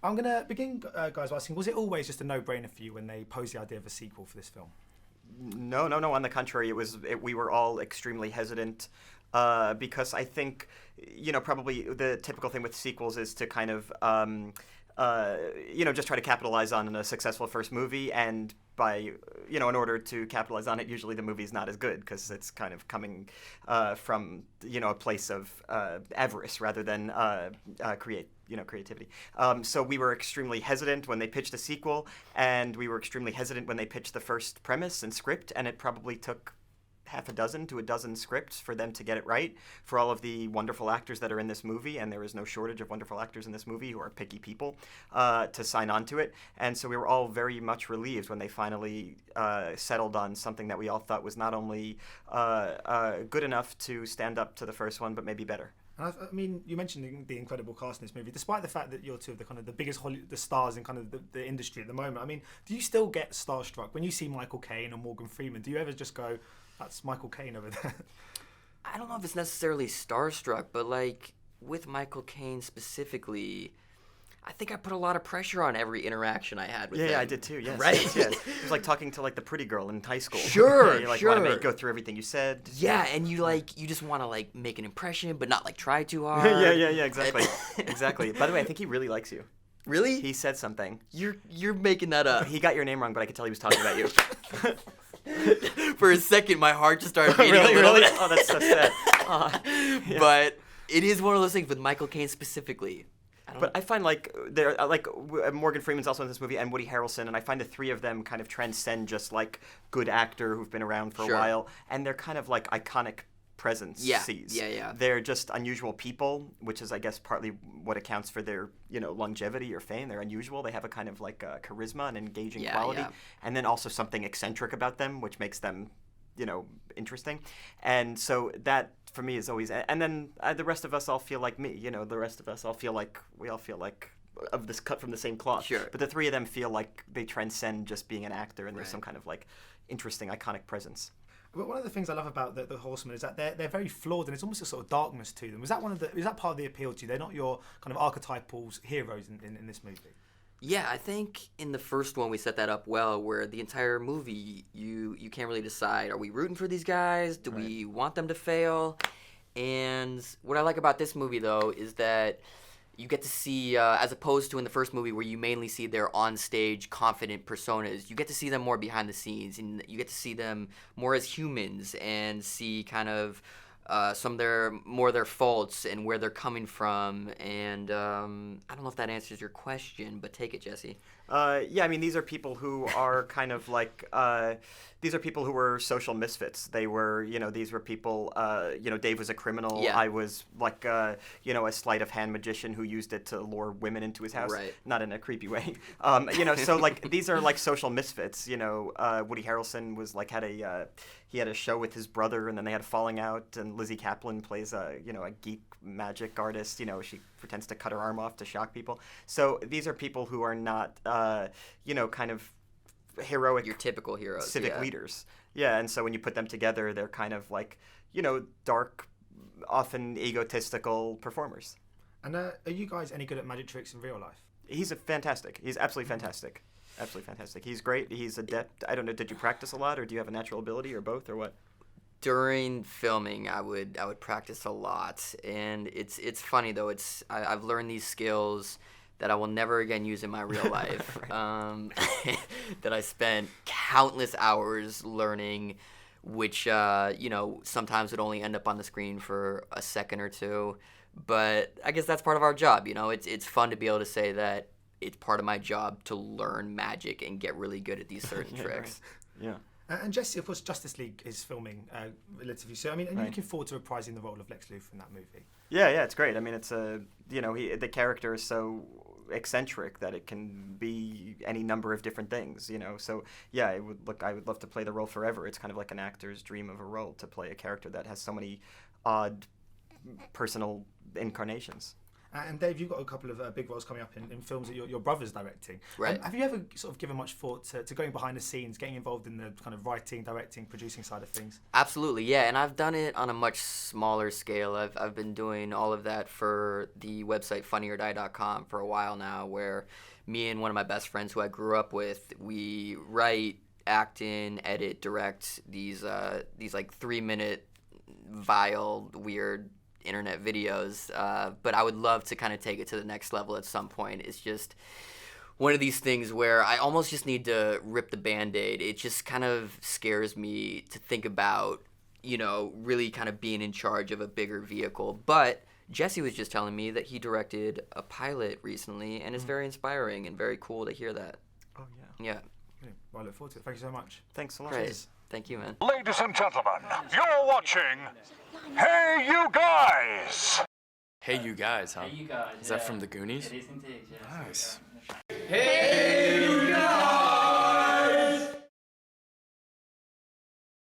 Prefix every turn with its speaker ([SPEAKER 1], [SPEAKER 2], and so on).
[SPEAKER 1] I'm going to begin, guys, by asking, was it always just a no-brainer for you when they posed the idea of a sequel for this film?
[SPEAKER 2] No. On the contrary, we were all extremely hesitant because I think, probably the typical thing with sequels is to kind of, just try to capitalize on a successful first movie, and by, in order to capitalize on it, usually the movie's not as good because it's kind of coming from, a place of avarice rather than creativity. So we were extremely hesitant when they pitched a sequel, and we were extremely hesitant when they pitched the first premise and script, and it probably took half a dozen to a dozen scripts for them to get it right, for all of the wonderful actors that are in this movie, and there is no shortage of wonderful actors in this movie who are picky people, to sign on to it. And so we were all very much relieved when they finally settled on something that we all thought was not only good enough to stand up to the first one, but maybe better.
[SPEAKER 1] And I mean, you mentioned the incredible cast in this movie. Despite the fact that you're two of the biggest the stars in kind of the industry at the moment, I mean, do you still get starstruck when you see Michael Caine or Morgan Freeman? Do you ever just go, "That's Michael Caine over there"?
[SPEAKER 3] I don't know if it's necessarily starstruck, but like with Michael Caine specifically, I think I put a lot of pressure on every interaction I had with him.
[SPEAKER 2] Yeah, I did too. Yes,
[SPEAKER 3] right.
[SPEAKER 2] Yes. It was like talking to like the pretty girl in high school.
[SPEAKER 3] Sure,
[SPEAKER 2] you
[SPEAKER 3] sure.
[SPEAKER 2] Want to go through everything you said.
[SPEAKER 3] Yeah, and you just want to make an impression, but not try too hard.
[SPEAKER 2] yeah, exactly, exactly. By the way, I think he really likes you.
[SPEAKER 3] Really?
[SPEAKER 2] He said something.
[SPEAKER 3] You're making that up.
[SPEAKER 2] He got your name wrong, but I could tell he was talking about you.
[SPEAKER 3] For a second, my heart just started beating a little
[SPEAKER 2] really?
[SPEAKER 3] bit.
[SPEAKER 2] Oh, that's so sad.
[SPEAKER 3] Yeah. But it is one of those things with Michael Caine specifically.
[SPEAKER 2] I find Morgan Freeman's also in this movie, and Woody Harrelson, and I find the three of them kind of transcend just like good actor who've been around for a while, and they're kind of like iconic presence.
[SPEAKER 3] Yeah.
[SPEAKER 2] They're just unusual people, which is, I guess, partly what accounts for their, longevity or fame. They're unusual. They have a kind of like charisma and engaging quality, and then also something eccentric about them, which makes them, interesting. And so that for me is always, and then the rest of us all feel like me. The rest of us all feel like we all feel like of this cut from the same cloth.
[SPEAKER 3] Sure.
[SPEAKER 2] But the three of them feel like they transcend just being an actor, and there's some kind of like interesting, iconic presence.
[SPEAKER 1] But one of the things I love about the Horsemen is that they're very flawed, and there's almost a sort of darkness to them. Is that part of the appeal to you? They're not your kind of archetypal heroes in this movie.
[SPEAKER 3] Yeah, I think in the first one we set that up well, where the entire movie you can't really decide, are we rooting for these guys? Do we want them to fail? And what I like about this movie, though, is that you get to see, as opposed to in the first movie where you mainly see their on-stage confident personas, you get to see them more behind the scenes, and you get to see them more as humans and see kind of some of their faults and where they're coming from. And I don't know if that answers your question, but take it, Jesse.
[SPEAKER 2] Yeah, I mean, these are people who are kind of like, these are people who were social misfits. They were, these were people, Dave was a criminal.
[SPEAKER 3] Yeah.
[SPEAKER 2] I was like, a sleight of hand magician who used it to lure women into his house.
[SPEAKER 3] Right.
[SPEAKER 2] Not in a creepy way. So like, these are like social misfits. Woody Harrelson was like, he had a show with his brother, and then they had a falling out, and Lizzie Kaplan plays a geek magic artist. She pretends to cut her arm off to shock people. So these are people who are not, kind of heroic,
[SPEAKER 3] your typical heroes,
[SPEAKER 2] civic leaders. Yeah, and so when you put them together, they're kind of like, dark, often egotistical performers.
[SPEAKER 1] And are you guys any good at magic tricks in real life?
[SPEAKER 2] He's fantastic. He's absolutely fantastic. Absolutely fantastic. He's great. He's adept. I don't know, did you practice a lot, or do you have a natural ability, or both, or what?
[SPEAKER 3] During filming, I would practice a lot, and it's funny though. I've learned these skills that I will never again use in my real life. That I spent countless hours learning, which sometimes would only end up on the screen for a second or two. But I guess that's part of our job. It's fun to be able to say that it's part of my job to learn magic and get really good at these certain tricks.
[SPEAKER 2] Right. Yeah.
[SPEAKER 1] And Jesse, of course, Justice League is filming relatively soon. I mean, are you looking forward to reprising the role of Lex Luthor in that movie?
[SPEAKER 2] Yeah, it's great. I mean, it's the character is so eccentric that it can be any number of different things. So yeah, I would love to play the role forever. It's kind of like an actor's dream of a role, to play a character that has so many odd personal incarnations.
[SPEAKER 1] And Dave, you've got a couple of big roles coming up in films that your brother's directing.
[SPEAKER 3] Right.
[SPEAKER 1] Have you ever sort of given much thought to going behind the scenes, getting involved in the kind of writing, directing, producing side of things?
[SPEAKER 3] Absolutely, yeah, and I've done it on a much smaller scale. I've been doing all of that for the website funnyordie.com for a while now, where me and one of my best friends who I grew up with, we write, act in, edit, direct these like 3-minute vile, weird internet videos. But I would love to kind of take it to the next level at some point. It's just one of these things where I almost just need to rip the Band-Aid. It just kind of scares me to think about, really kind of being in charge of a bigger vehicle. But Jesse was just telling me that he directed a pilot recently, and it's very inspiring and very cool to hear that.
[SPEAKER 1] Oh, yeah.
[SPEAKER 3] Yeah.
[SPEAKER 1] Brilliant. Well, I look forward to it. Thank you so much.
[SPEAKER 2] Thanks a lot.
[SPEAKER 3] Great. Thank you, man.
[SPEAKER 4] Ladies and gentlemen, you're watching Hey You Guys!
[SPEAKER 5] Hey You Guys, huh?
[SPEAKER 6] Hey, you guys.
[SPEAKER 5] Is that from the Goonies?
[SPEAKER 6] It is indeed, yeah.
[SPEAKER 5] Nice.
[SPEAKER 6] Hey,